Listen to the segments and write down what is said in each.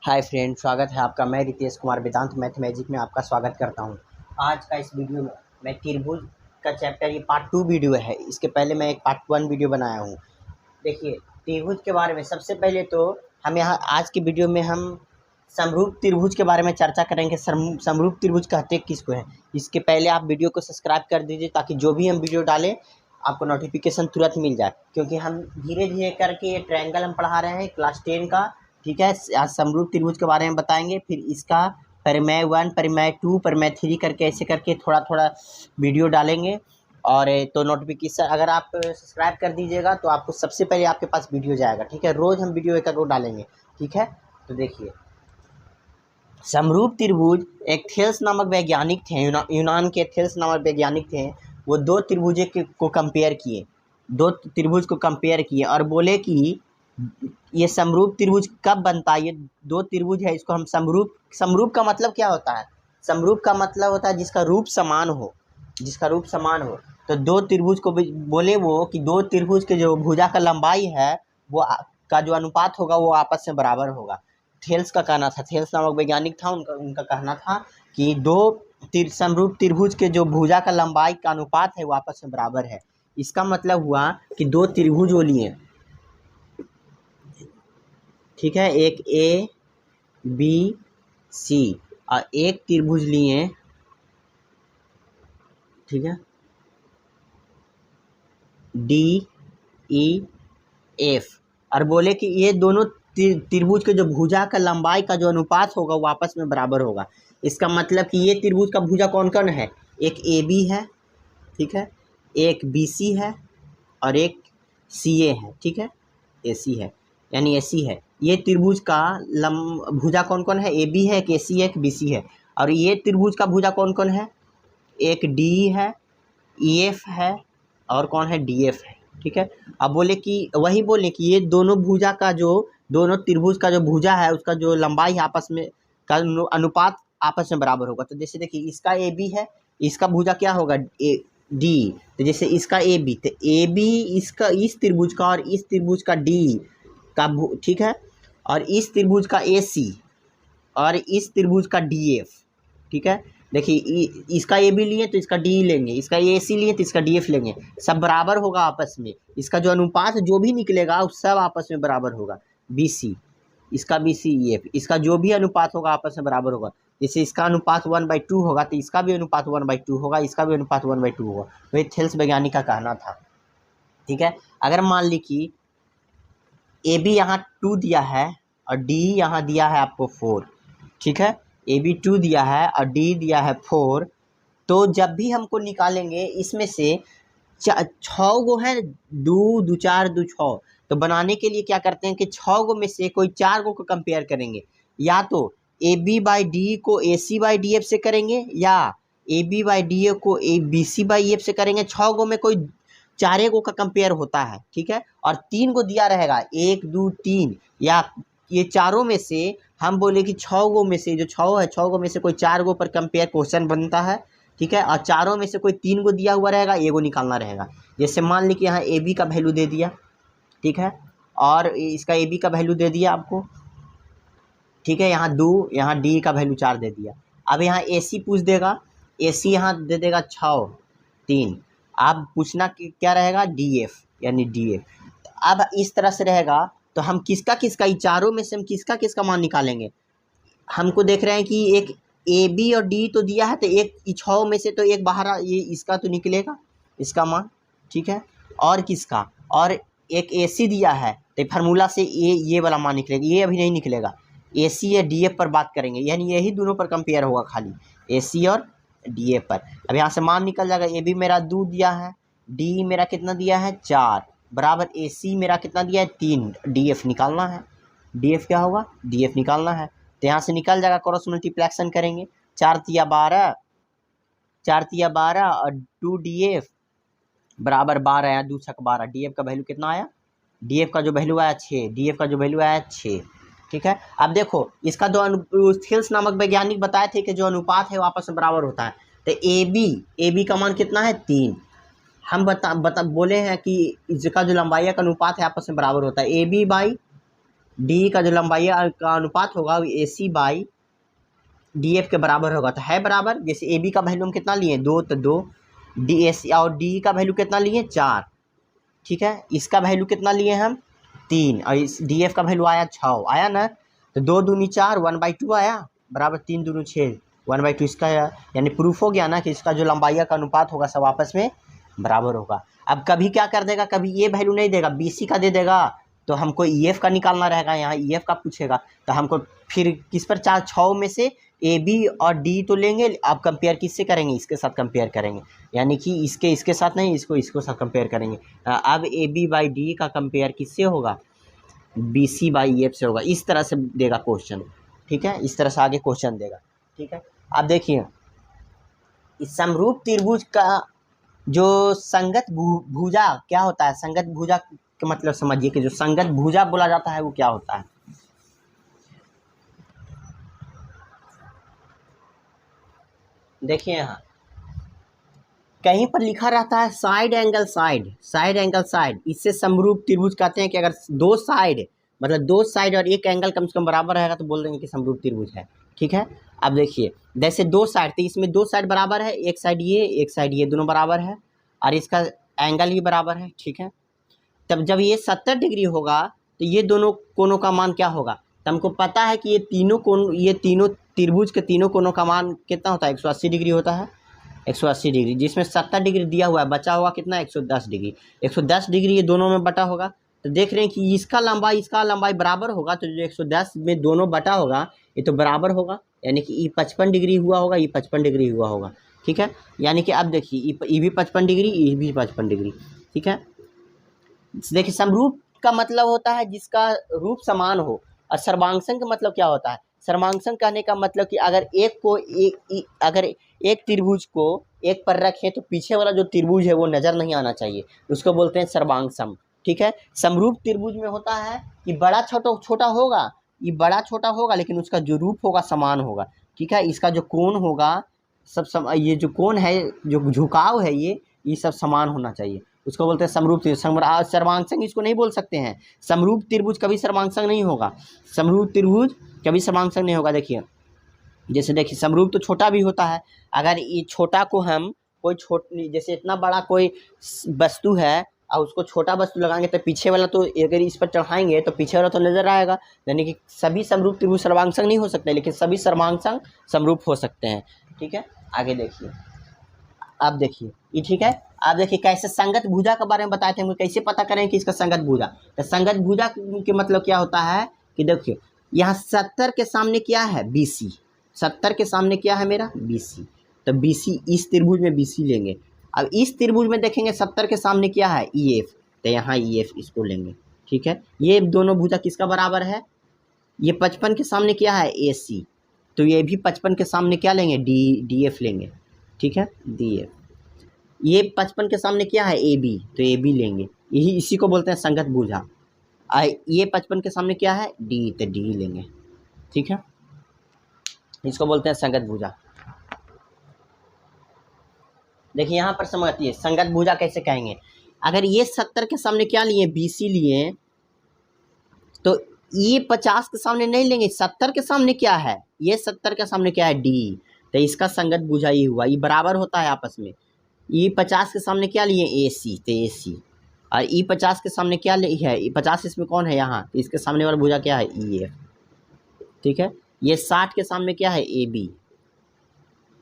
Hi friend, स्वागत है आपका। मैं रितेश कुमार वेदांत मैथ मैजिक में आपका स्वागत करता हूं। आज का इस वीडियो में मैं त्रिभुज का चैप्टर, ये पार्ट 2 वीडियो है। इसके पहले मैं एक पार्ट 1 वीडियो बनाया हूं। देखिए, त्रिभुज के बारे में सबसे पहले तो हम यहाँ आज की वीडियो में हम समरूप त्रिभुज के बारे में चर्चा करेंगे। समरूप त्रिभुज कहते किसको है। इसके पहले आप वीडियो को सब्सक्राइब कर दीजिए ताकि जो भी हम वीडियो डालें आपको नोटिफिकेशन तुरंत मिल जाए, क्योंकि हम धीरे धीरे करके ये ट्रायंगल हम पढ़ा रहे हैं क्लास 10 का। ठीक है, आज समरूप त्रिभुज के बारे में बताएंगे, फिर इसका परिमेय 1, परिमेय 2, परिमेय 3 करके ऐसे करके थोड़ा थोड़ा वीडियो डालेंगे। और तो नोटिफिकेशन अगर आप सब्सक्राइब कर दीजिएगा तो आपको सबसे पहले आपके पास वीडियो जाएगा। ठीक है, रोज़ हम वीडियो एक डालेंगे। ठीक है, तो देखिए, समरूप त्रिभुज एक थेल्स नामक वैज्ञानिक थे, यूनान के थेल्स नामक वैज्ञानिक थे। वो दो त्रिभुज को कंपेयर किए, दो त्रिभुज को कंपेयर किए और बोले कि ये समरूप त्रिभुज कब बनता है। ये दो त्रिभुज है, इसको हम समरूप, समरूप का मतलब क्या होता है? समरूप का मतलब होता है जिसका रूप समान हो, जिसका रूप समान हो। तो दो त्रिभुज को बोले वो कि दो त्रिभुज के जो भुजा का लंबाई है वो का जो अनुपात होगा वो आपस में बराबर होगा। थेल्स का कहना था, थेल्स नामक वैज्ञानिक था, उनका कहना था कि दो समरूप त्रिभुज के जो भुजा का लंबाई का अनुपात है वो आपस में बराबर है। इसका मतलब हुआ कि दो त्रिभुज वो लिए, ठीक है, एक ए बी सी और एक त्रिभुज लिए, ठीक है, डी ई एफ, और बोले कि ये दोनों त्रिभुज के जो भुजा का लंबाई का जो अनुपात होगा वो आपस में बराबर होगा। इसका मतलब कि ये त्रिभुज का भुजा कौन कौन है? एक ए बी है, ठीक है, एक बी सी है और एक सी ए है। ठीक है, ए सी है यानी ए सी है। ये त्रिभुज का भुजा कौन कौन है? ए बी है, एक ए सी है, एक बी सी है। और ये त्रिभुज का भुजा कौन कौन है? एक डी है, ई एफ है और कौन है? डी एफ है। ठीक है, अब बोले कि वही बोले कि ये दोनों भुजा का जो, दोनों त्रिभुज का जो भुजा है उसका जो लंबाई आपस में का अनुपात आपस में बराबर होगा। तो जैसे देखिए, इसका ए बी है, इसका भुजा क्या होगा? A D. तो जैसे इसका ए बी, तो ए बी इसका इस त्रिभुज का और इस त्रिभुज का डी का ठीक है, और इस त्रिभुज का ए सी और इस त्रिभुज का डी एफ। ठीक है, देखिए इसका ए बी लिए तो इसका डी लेंगे, इसका ए सी लिए तो इसका डी एफ लेंगे, सब बराबर होगा आपस में। इसका जो अनुपात जो भी निकलेगा वो सब आपस में बराबर होगा। बी सी, इसका बी सी ई एफ, इसका जो भी अनुपात होगा आपस में बराबर होगा। जैसे इसका अनुपात 1/2 होगा तो इसका भी अनुपात 1/2 होगा, इसका भी अनुपात 1/2 होगा। वही थेल्स वैज्ञानिक का कहना था। ठीक है, अगर मान ली कि ए बी यहाँ 2 दिया है और डी यहाँ दिया है आपको 4, ठीक है, ए बी 2 दिया है और डी दिया है 4, तो जब भी हमको निकालेंगे इसमें से 6 गो है, 2 2 4 2 6, तो बनाने के लिए क्या करते हैं कि 6 गो में से कोई 4 गो को कंपेयर करेंगे। या तो ए बी बाई डी को A C by D F से करेंगे, या A B by D A को A B C by F से करेंगे। 6 गो में कोई 4 गो का कंपेयर होता है। ठीक है, और 3 गो दिया रहेगा, 1 2 3, या ये चारों में से हम बोले कि 6 गो में से जो 6 है, 6 गो में से कोई 4 गो पर कंपेयर क्वेश्चन बनता है। ठीक है, और चारों में से कोई 3 गो दिया हुआ रहेगा, एगो निकालना रहेगा। जैसे मान ली कि यहाँ ए बी का वैल्यू दे दिया, ठीक है, और इसका ए बी का वैल्यू दे दिया आपको, ठीक है, यहाँ 2, यहाँ डी का वैल्यू 4 दे दिया। अब यहाँ ए सी पूछ देगा, ए सी यहाँ दे देगा 6 3, आप पूछना कि क्या रहेगा? डी एफ यानी डी एफ। अब इस तरह से रहेगा तो हम किसका किसका, ये चारों में से हम किसका किसका मान निकालेंगे? हमको देख रहे हैं कि एक ए बी और डी तो दिया है, तो एक 6 में से तो एक बाहर ये इसका तो निकलेगा, इसका मान। ठीक है, और किसका? और एक ए सी दिया है तो फार्मूला से ये वाला मान निकलेगा, ये अभी नहीं निकलेगा। ए सी या डी एफ पर बात करेंगे, यानी यही दोनों पर कंपेयर होगा, खाली ए सी और डी एफ पर। अब यहाँ से मान निकल जाएगा, ए बी मेरा 2 दिया है, डी मेरा कितना दिया है? 4, बराबर ए सी मेरा कितना दिया है? 3, डी एफ निकालना है। डी एफ क्या होगा? डी एफ निकालना है, तो यहाँ से निकल जाएगा, क्रॉस मल्टीप्लेक्शन करेंगे, 4 तिया 12, 4 तिया 12 और 2 डी एफ बराबर 12 या 2 छक 12। डी एफ का वैल्यू कितना आया? डी एफ का जो वैल्यू आया 6, डी एफ का जो वैल्यू आया 6। ठीक है, अब देखो इसका जो थेल्स नामक वैज्ञानिक बताए थे कि जो अनुपात है वो आपस में बराबर होता है। तो ए बी का मान कितना है? 3। हम बोले हैं कि इसका जो लंबाई का अनुपात है आपस में बराबर होता है। ए बी बाई डी का जो लंबाई का अनुपात होगा वो ए सी बाई डी एफ के बराबर होगा। तो है बराबर, जैसे ए बी का वैल्यू हम कितना लिए 2, तो 2 डी एस और डी का वैल्यू कितना लिए 4, ठीक है। इसका वैल्यू कितना लिए हम 3 और इस डी एफ का वैल्यू आया 6 आया ना। तो 2 दूनी 4 1/2 आया बराबर 3 दूनी 6 1/2 इसका यानी प्रूफ हो गया ना कि इसका जो लंबाई का अनुपात होगा सब आपस में बराबर होगा। अब कभी क्या कर देगा, कभी ये वैल्यू नहीं देगा, बी सी का दे देगा, तो हमको ई एफ का निकालना रहेगा, यहाँ ई एफ का पूछेगा तो हमको फिर किस पर 4 6 में से ए बी और डी तो लेंगे। अब कंपेयर किससे करेंगे, इसके साथ कंपेयर करेंगे, यानी कि इसके साथ नहीं, इसको साथ कंपेयर करेंगे। अब ए बी बाई डी का कंपेयर किससे होगा, B C by E F से होगा। इस तरह से देगा क्वेश्चन, ठीक है, इस तरह से आगे क्वेश्चन देगा, ठीक है। अब देखिए इस समरूप त्रिभुज का जो संगत भुजा क्या होता है, संगत भुजा का मतलब समझिए कि जो संगत भुजा बोला जाता है वो क्या होता है। देखिए यहाँ कहीं पर लिखा रहता है side angle side, side angle side, इससे समरूप त्रिभुज कहते हैं कि अगर दो साइड मतलब दो साइड और एक एंगल कम से कम बराबर रहेगा तो बोल देंगे कि समरूप त्रिभुज है, ठीक है। अब देखिए जैसे दो साइड, तो इसमें दो साइड बराबर है, एक साइड ये एक साइड ये दोनों बराबर है और इसका एंगल ही बराबर है, ठीक है। तब जब ये 70 डिग्री होगा तो ये दोनों कोनों का मान क्या होगा, तो हमको पता है कि ये तीनों त्रिभुज के तीनों कोनों का मान कितना होता है 180 डिग्री होता है, 180 डिग्री, जिसमें 70 डिग्री दिया हुआ है, बचा हुआ कितना 110 डिग्री, 110 डिग्री ये दोनों में बटा होगा। तो देख रहे हैं कि इसका लंबाई बराबर होगा, तो जो 110 में दोनों बटा होगा ये तो बराबर होगा, यानी कि ये 55 डिग्री हुआ होगा, ये 55 डिग्री हुआ होगा, ठीक है। यानी कि अब देखिए ये भी 55 डिग्री, ये भी 55 डिग्री, ठीक है। देखिए समरूप का मतलब होता है जिसका रूप समान हो, और सर्वांगसम का मतलब क्या होता है, सर्वांगसम कहने का मतलब कि अगर एक त्रिभुज को एक पर रखें तो पीछे वाला जो त्रिभुज है वो नज़र नहीं आना चाहिए, उसको बोलते हैं सर्वांगसम, ठीक है। समरूप त्रिभुज में होता है कि बड़ा छोटा होगा, ये बड़ा छोटा होगा लेकिन उसका जो रूप होगा समान होगा, ठीक है। इसका जो कोण होगा ये जो कोण है, जो झुकाव है, ये सब समान होना चाहिए, उसको बोलते हैं समरूप त्रिभुज। सर्वांगसम इसको नहीं बोल सकते हैं, समरूप त्रिभुज कभी सर्वांगसम नहीं होगा, समरूप त्रिभुज कभी सर्वांगसम नहीं होगा। देखिए जैसे देखिए समरूप तो छोटा भी होता है, अगर ये छोटा को हम जैसे इतना बड़ा कोई वस्तु है और उसको छोटा वस्तु लगाएंगे तो पीछे वाला तो अगर इस पर चढ़ाएंगे तो पीछे वाला तो नजर आएगा, यानी कि सभी समरूप त्रिभुज सर्वांगसम नहीं हो सकते लेकिन सभी सर्वांगसम समरूप हो सकते हैं, ठीक है। आगे देखिए, अब देखिए ये ठीक है। अब देखिए कैसे संगत भुजा के बारे में बताए थे, हम कैसे पता करें कि इसका संगत भुजा, तो संगत भुजा के मतलब क्या होता है कि देखिए यहाँ 70 के सामने क्या है BC, 70 के सामने क्या है मेरा BC, तो BC इस त्रिभुज में BC लेंगे। अब इस त्रिभुज में देखेंगे 70 के सामने क्या है EF, तो यहाँ EF इसको लेंगे, ठीक है। ये दोनों भुजा किसका बराबर है, ये 55 के सामने क्या है AC, तो ये भी 55 के सामने क्या लेंगे DF लेंगे, ठीक है DF। ये 55 के सामने क्या है AB, तो AB लेंगे, यही इसी को बोलते हैं संगत भुजा। ये 55 के सामने क्या है D, तो D लेंगे, ठीक है, इसको बोलते हैं संगत भुजा। देखिए यहाँ पर समझिए संगत भुजा कैसे कहेंगे, अगर ये 70 के सामने क्या लिए BC लिए, तो ये 50 के सामने नहीं लेंगे, 70 के सामने क्या है, ये 70 के सामने क्या है D, तो इसका संगत भुजा ये हुआ, ये बराबर होता है आपस में। ये 50 के सामने क्या लिए AC, तो AC, और ई 50 के सामने क्या है 50 इसमें कौन है यहाँ, तो इसके सामने वाला भुजा क्या है EF, ठीक है। ये 60 के सामने क्या है AB,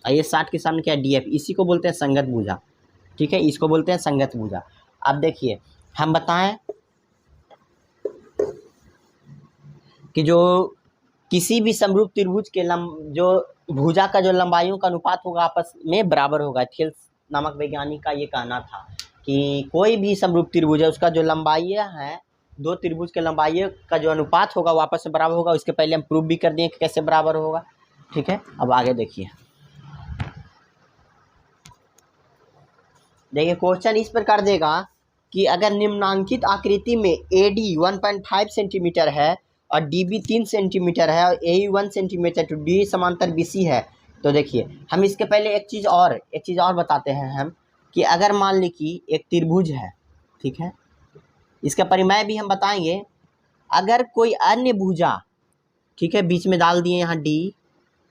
और ये 60 के सामने क्या है DF, इसी को बोलते हैं संगत भुजा, ठीक है, इसको बोलते हैं संगत भुजा। अब देखिए हम बताएं कि जो किसी भी समरूप त्रिभुज के जो भुजा का जो लंबाइयों का अनुपात होगा आपस में बराबर होगा। थिल्स नामक वैज्ञानिक का ये कहना था कि कोई भी समरूप त्रिभुज है उसका जो लंबाई है, दो त्रिभुज के लंबाई का जो अनुपात होगा वो आपस में बराबर होगा। उसके पहले हम प्रूव भी कर दिए कि कैसे बराबर होगा, ठीक है। अब आगे देखिए क्वेश्चन इस प्रकार देगा कि अगर निम्नांकित आकृति में AD 1.5 सेंटीमीटर है और DB 3 सेंटीमीटर है और AE 1 सेंटीमीटर, तो D समांतर BC है, तो देखिए हम इसके पहले एक चीज़ और बताते हैं हम कि अगर मान ली कि एक त्रिभुज है, ठीक है, इसका परिमेय भी हम बताएंगे। अगर कोई अन्य भुजा, ठीक है, बीच में डाल दिए यहाँ डी,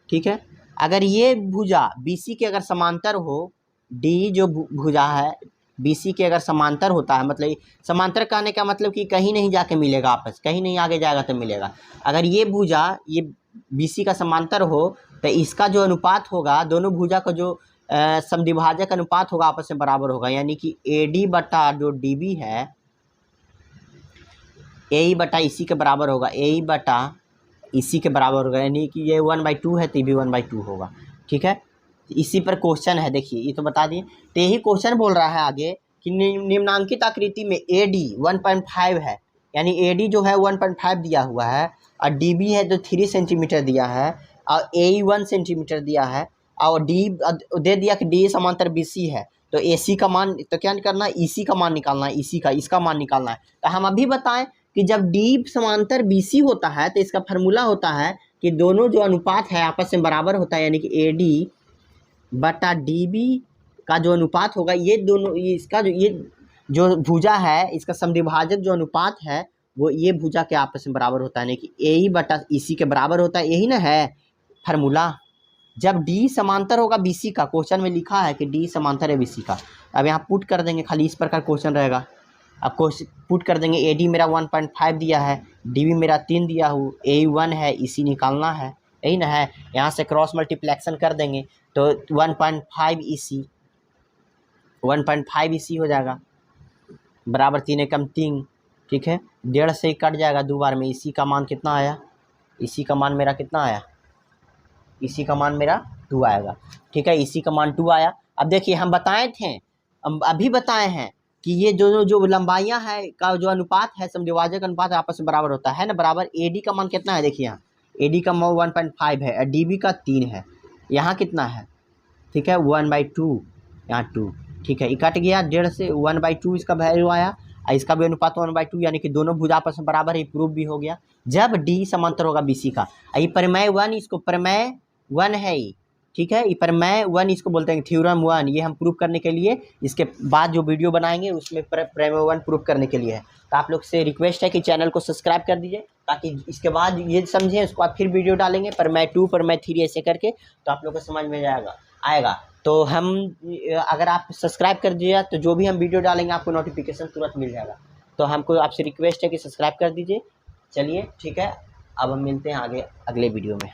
ठीक है, अगर ये भुजा BC के अगर समांतर हो, डी जो भुजा है BC के अगर समांतर होता है, मतलब समांतर कहने का मतलब कि कहीं नहीं जाके मिलेगा आपस, कहीं नहीं आगे जाएगा तो मिलेगा। अगर ये भुजा ये BC का समांतर हो तो इसका जो अनुपात होगा, दोनों भुजा का जो समद्विभाजक अनुपात होगा आपस में बराबर होगा, यानी कि AD बटा जो DB है AE बटा EC के बराबर होगा, AE बटा EC के बराबर होगा, यानी कि ये 1/2 है तो ये भी 1/2 होगा, ठीक है। इसी पर क्वेश्चन है, देखिए ये तो बता दिए। तो यही क्वेश्चन बोल रहा है आगे कि निम्नांकित आकृति में AD 1.5 है, यानी AD जो है 1.5 दिया हुआ है, और DB है जो 3 सेंटीमीटर दिया है, और AE 1 सेंटीमीटर दिया है, और D दे दिया कि D समांतर BC है। तो AC का मान तो क्या करना है, EC का मान निकालना है, EC का इसका मान निकालना है। तो हम अभी बताएं कि जब D समांतर BC होता है तो इसका फार्मूला होता है कि दोनों जो अनुपात है आपस में बराबर होता है, यानी कि AD बटा DB का जो अनुपात होगा, ये दोनों इसका ये जो भुजा है इसका समद्विभाजक जो अनुपात है वो ये भुजा के आपस में बराबर होता है, यानी कि AE बटा EC के बराबर होता है। यही ना है फार्मूला। जब D समांतर होगा BC का, क्वेश्चन में लिखा है कि D समांतर है BC का, अब यहाँ पुट कर देंगे, खाली इस प्रकार क्वेश्चन रहेगा। अब पुट कर देंगे, AD मेरा 1.5 दिया है, DB मेरा 3 दिया हूँ, AE 1 है, EC निकालना है, यही ना है। यहाँ से क्रॉस मल्टीप्लेक्शन कर देंगे तो 1.5 EC हो जाएगा, बराबर 3 एकम 3, ठीक है। 1.5 से ही कट जाएगा 2 बार में। EC का मान कितना आया, EC का मान मेरा कितना आया, EC का मान मेरा 2 आएगा, ठीक है। EC का मान 2 आया। अब देखिए हम बताए थे, अभी बताए हैं कि ये जो लंबाइयाँ है का जो अनुपात है, समद्विभाजक अनुपात आपस में बराबर होता है ना, बराबर। AD का मान कितना है, देखिए यहाँ AD का मान 1.5 है और DB का 3 है, यहाँ कितना है, ठीक है, 1/2, यहाँ 2, ठीक है। ये कट गया, 1.5 से 1/2 इसका वैल्यू आया, और इसका भी अनुपात 1/2, यानी कि दोनों भुजा आपस में बराबर है, प्रूफ भी हो गया। जब D समांतर होगा BC का, ये प्रमेय 1, इसको प्रमेय 1 है ये, ठीक है, ये प्रमेय 1 इसको बोलते हैं, थ्योरम 1, ये हम प्रूफ करने के लिए इसके बाद जो वीडियो बनाएंगे उसमें प्रमेय 1 प्रूफ करने के लिए है। तो आप लोग से रिक्वेस्ट है कि चैनल को सब्सक्राइब कर दीजिए, ताकि इसके बाद ये समझें, उसके बाद फिर वीडियो डालेंगे प्रमेय 2 प्रमेय 3 ऐसे करके, तो आप लोग को समझ में आएगा। तो हम अगर आप सब्सक्राइब कर दीजिएगा तो जो भी हम वीडियो डालेंगे आपको नोटिफिकेशन तुरंत मिल जाएगा। तो हमको आपसे रिक्वेस्ट है कि सब्सक्राइब कर दीजिए। चलिए ठीक है, अब हम मिलते हैं आगे अगले वीडियो में।